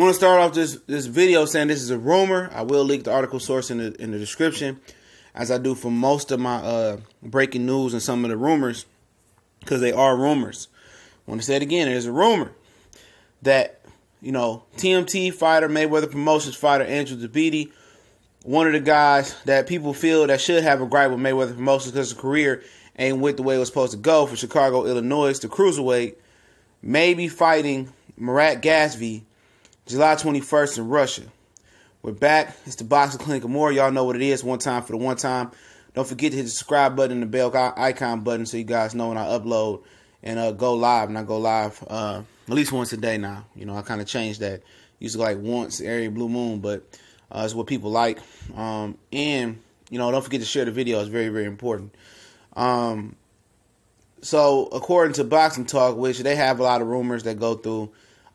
I want to start off this video saying this is a rumor. I will link the article source in the description, as I do for most of my breaking news and some of the rumors, because they are rumors. I want to say it again. There's a rumor that, TMT fighter, Mayweather Promotions fighter, Andrew Tabiti, one of the guys that people feel that should have a gripe with Mayweather Promotions because his career ain't went the way it was supposed to go for Chicago, Illinois, the cruiserweight, may be fighting Murat Gassiev July 21st in Russia. We're back. It's the Boxing Clinic and more. Y'all know what it is. One time for the one time. Don't forget to hit the subscribe button and the bell icon button so you guys know when I upload and go live. And I go live at least once a day now. I kind of changed that. Used to like once every blue moon, but it's what people like. And don't forget to share the video. It's very, very important. So according to Boxing Talk, which they have a lot of rumors that go through,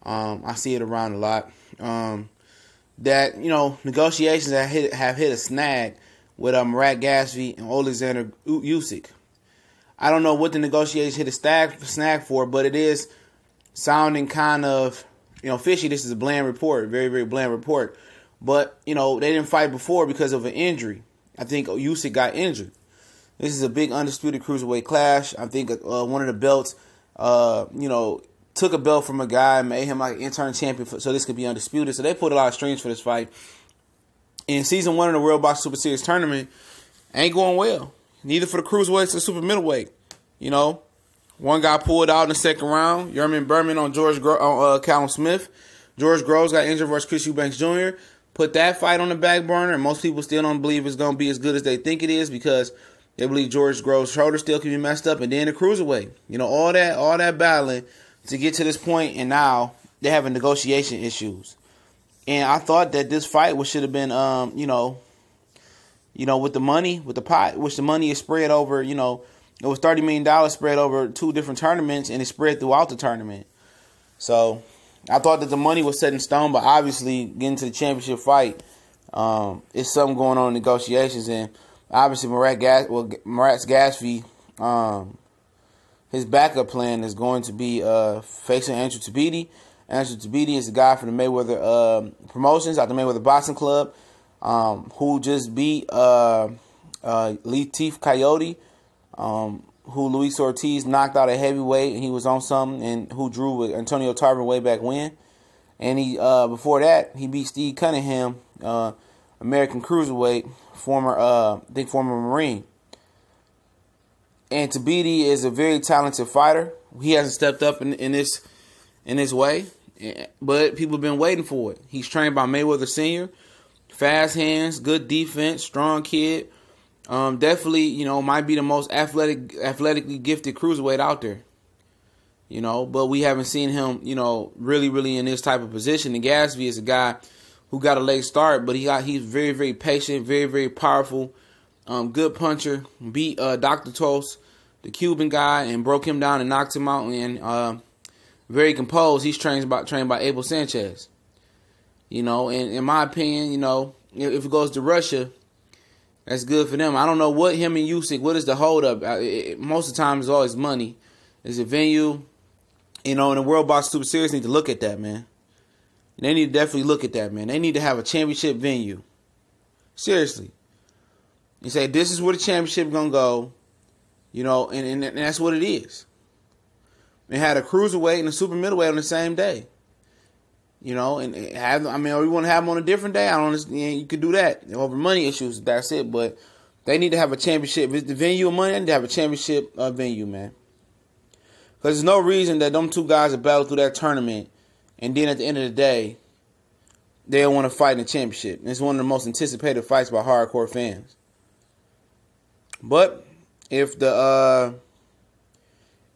I see it around a lot, that, negotiations have hit a snag with Murat Gassiev and Alexander Usyk. I don't know what the negotiations hit a snag for, but it is sounding kind of, fishy. This is a bland report, very, very bland report. But, they didn't fight before because of an injury. I think Usyk got injured. This is a big undisputed cruiserweight clash. I think one of the belts, took a belt from a guy and made him like an interim champion so this could be undisputed. So they put a lot of strings for this fight. In season 1 of the World Boxing Super Series tournament, ain't going well. Neither for the cruiserweights or super middleweight. One guy pulled out in the second round. Yerman Berman on Callum Smith. George Groves got injured versus Chris Eubanks Jr. Put that fight on the back burner, and most people still don't believe it's going to be as good as they think it is because they believe George Groves' shoulder still can be messed up, and then the cruiserweight. All that battling to get to this point, and now they're having negotiation issues. And I thought that this fight should have been, with the money, with the pot, which the money is spread over, it was $30 million spread over 2 different tournaments, and it's spread throughout the tournament. So I thought that the money was set in stone, but obviously getting to the championship fight, it's something going on in negotiations, and obviously Murat's Gassiev, his backup plan is going to be facing Andrew Tabiti. Andrew Tabiti is the guy from the Mayweather Promotions out the Mayweather Boxing Club, who just beat Latif Coyote, who Luis Ortiz knocked out at heavyweight, and he was on something, and who drew with Antonio Tarver way back when. And he before that, he beat Steve Cunningham, American cruiserweight, former Marine. And Tabiti is a very talented fighter. He hasn't stepped up in this way, but people have been waiting for it. He's trained by Mayweather Sr., fast hands, good defense, strong kid. Definitely, might be the most athletically gifted cruiserweight out there. But we haven't seen him, really, really in this type of position. And Gassiev is a guy who got a late start, but he's very, very patient, very, very powerful. Good puncher. Beat Dr. Tos, the Cuban guy, and broke him down and knocked him out. And very composed. He's trained by Abel Sanchez. And in my opinion, if it goes to Russia, that's good for them. I don't know what him and Usyk, what is the holdup? Most of the time, it's always money. It's a venue. And the World Boxing Super Series need to look at that, man. They need to definitely look at that, man. They need to have a championship venue. Seriously. You say, this is where the championship is going to go, and that's what it is. They had a cruiserweight and a super middleweight on the same day. We want to have them on a different day. I don't understand. You could do that over money issues. That's it. But they need to have a championship. If it's the venue of money, they need to have a championship venue, man. Because there's no reason that them 2 guys are battle through that tournament, and then at the end of the day, they don't want to fight in the championship. And it's one of the most anticipated fights by hardcore fans. But if the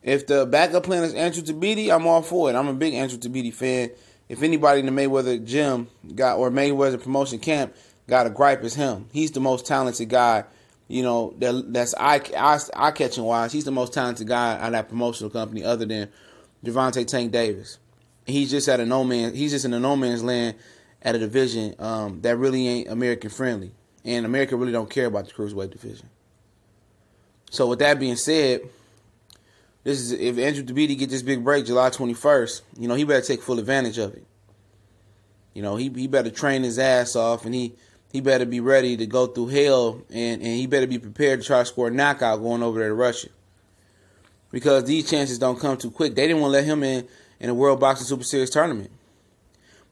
backup plan is Andrew Tabiti, I'm all for it. I'm a big Andrew Tabiti fan. If anybody in the Mayweather gym or Mayweather promotion camp got a gripe, it's him. He's the most talented guy, that's eye-catching wise. He's the most talented guy out of that promotional company other than Gervonta Tank Davis. He's just in a no man's land at a division that really ain't American friendly. And America really don't care about the cruiserweight division. So with that being said, if Andrew Tabiti get this big break July 21st, he better take full advantage of it. You know, he better train his ass off, and he better be ready to go through hell, and he better be prepared to try to score a knockout going over there to Russia. Because these chances don't come too quick. They didn't want to let him in the World Boxing Super Series tournament.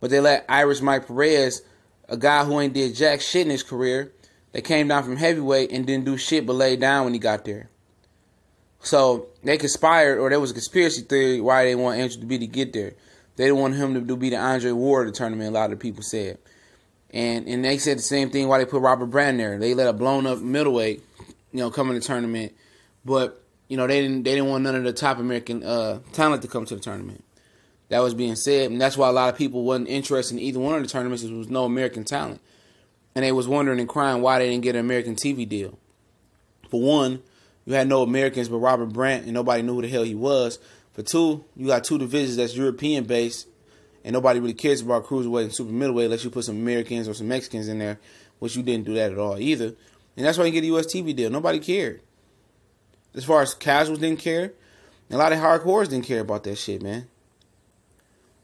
But they let Irish Mike Perez, a guy who ain't did jack shit in his career, that came down from heavyweight and didn't do shit but lay down when he got there. So they conspired, or there was a conspiracy theory why they want Andrew Tabiti to get there. They didn't want him to be the Andre Ward of the tournament, a lot of people said. And they said the same thing why they put Robert Brand there. They let a blown up middleweight, come in the tournament. But, they didn't want none of the top American talent to come to the tournament. That was being said, and that's why a lot of people wasn't interested in either one of the tournaments because there was no American talent. And they was wondering and crying why they didn't get an American TV deal. For one, you had no Americans but Robert Brandt, and nobody knew who the hell he was. For two, you got two divisions that's European-based, and nobody really cares about cruiserweight and super middleweight unless you put some Americans or some Mexicans in there, which you didn't do that at all either. And that's why you get a U.S. TV deal. Nobody cared. As far as casuals didn't care, a lot of hardcores didn't care about that shit, man.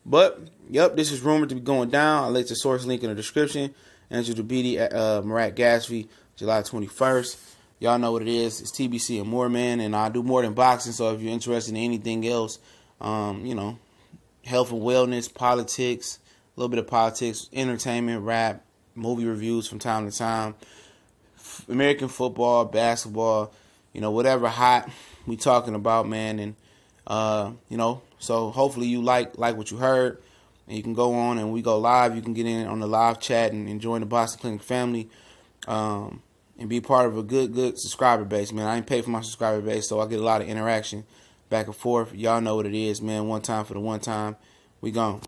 But, yep, this is rumored to be going down. I'll link the source link in the description. Andrew Tabiti at Murat Gassiev, July 21st. Y'all know what it is. It's TBC and more, man. And I do more than boxing, so if you're interested in anything else, health and wellness, politics, a little bit of politics, entertainment, rap, movie reviews from time to time, American football, basketball, whatever hot we talking about, man. And, so hopefully you like what you heard. And you can go on and we go live. You can get in on the live chat and join the Boxing Clinic family. And be part of a good subscriber base, man. I ain't paid for my subscriber base, so I get a lot of interaction back and forth. Y'all know what it is, man. One time for the one time. We gone.